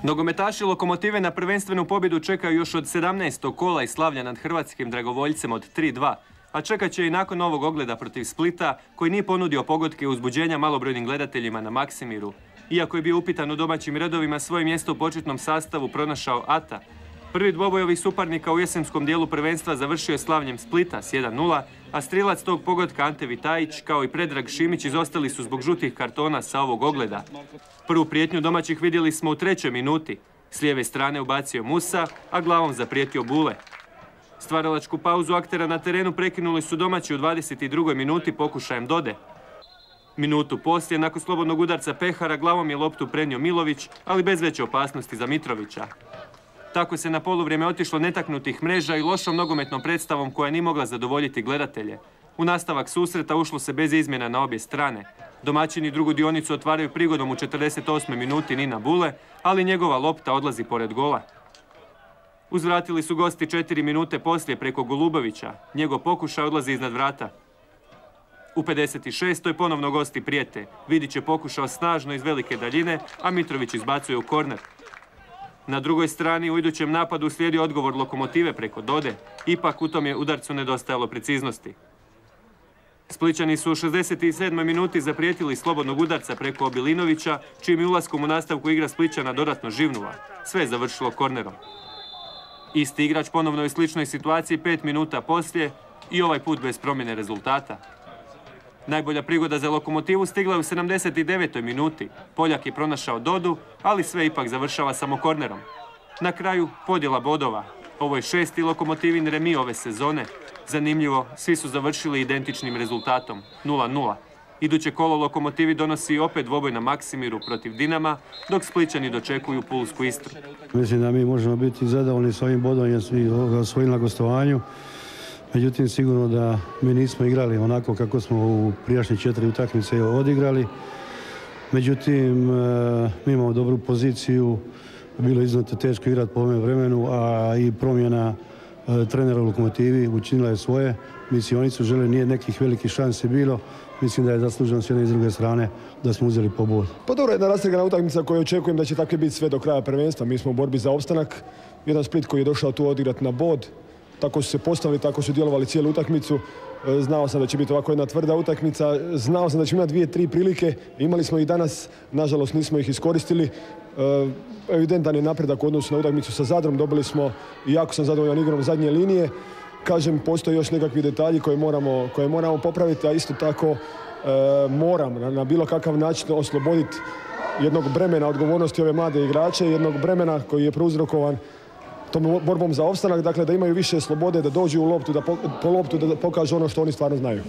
Nogometaši Lokomotive na prvenstvenu pobjedu čekaju još od 17. kola i slavlja nad hrvatskim dragovoljcem od 3-2, a čekat će i nakon ovog ogleda protiv Splita, koji nije ponudio pogodke uzbuđenja malobrojnim gledateljima na Maksimiru. Iako je bio upitan u domaćim redovima, svoje mjesto u početnom sastavu pronašao Ata. Prvi dvoboj ovih suparnika u jesenskom dijelu prvenstva završio je slavljem Splita s 1-0, a strilac tog pogotka Ante Vitajić kao i Predrag Šimić izostali su zbog žutih kartona sa ovog ogleda. Prvu prijetnju domaćih vidjeli smo u 3. minuti. S lijeve strane ubacio Musa, a glavom zaprijetio Bule. Stvaralačku pauzu aktera na terenu prekinuli su domaći u 22. minuti pokušajem Dode. Minutu poslije, nakon slobodnog udarca Pehara, glavom je loptu prenio Milović, ali bez veće opasnosti za Mitrovića. Tako se na poluvrijeme otišlo netaknutih mreža i lošom nogometnom predstavom koja nije mogla zadovoljiti gledatelje. U nastavak susreta ušlo se bez izmjena na obje strane. Domaćini drugu dionicu otvaraju prigodom u 48. minuti Nina Bule, ali njegova lopta odlazi pored gola. Uzvratili su gosti 4 minute poslije preko Golubovića. Njegov pokušaj odlazi iznad vrata. U 56. ponovno gosti prijete. Vidić je pokušao snažno iz velike daljine, a Mitrović izbacuje u korner. Na drugoj strani u idućem napadu slijedi odgovor Lokomotive preko Dode. Ipak u tom je udarcu nedostajalo preciznosti. Splićani su u 67. minuti zaprijetili slobodnog udarca preko Obilinovića, čijim je ulaskom u nastavku igra Splićana dodatno živnula. Sve je završilo kornerom. Isti igrač ponovno je u sličnoj situaciji 5 minuta poslije i ovaj put bez promjene rezultata. Najbolja prigoda za Lokomotivu stigla je u 79. minuti. Poljak je pronašao Dodu, ali sve ipak završava samo kornerom. Na kraju podjela bodova. Ovo je 6. Lokomotivin remi ove sezone. Zanimljivo, svi su završili identičnim rezultatom, 0-0. Iduće kolo Lokomotivi donosi opet dvoboj na Maksimiru protiv Dinama, dok Splićani dočekuju Pulsku Istru. Mislim da mi možemo biti zadovoljni s ovim bodovanjem svojim na gostovanju. Međutim, sigurno da mi nismo igrali onako kako smo u prijašnje 4 utakmice odigrali. Međutim, mi imamo dobru poziciju, bilo je izuzetno teško igrati po ovome vremenu, a i promjena trenera u Lokomotivi učinila je svoje. Mislim, oni su žele, nije nekih velikih šansi bilo. Mislim da je zasluženo s jedne i s druge strane da smo uzeli po bod. Pa dobro, jedna rastrgana utakmica koju očekujem da će tako biti sve do kraja prvenstva. Mi smo u borbi za opstanak. Jedan Split koji je došao tu odigrati na bod. Tako su se postavili, tako su djelovali cijelu utakmicu. Znao sam da će biti ovako jedna tvrda utakmica. Znao sam da ćemo imati 2-3 prilike. Imali smo ih danas, nažalost nismo ih iskoristili. Evidentan je napredak u odnosu na utakmicu sa Zadrom. Dobili smo i jako sam zadovoljan igrom zadnje linije. Kažem, postoje još nekakvi detalji koje moramo popraviti, a isto tako moram na bilo kakav način osloboditi jednog bremena odgovornosti ove mlade igrače, jednog bremena koji je prouzrokovan tom borbom za opstanak, dakle da imaju više slobode, da dođu u loptu, po loptu, da pokažu ono što oni stvarno znaju.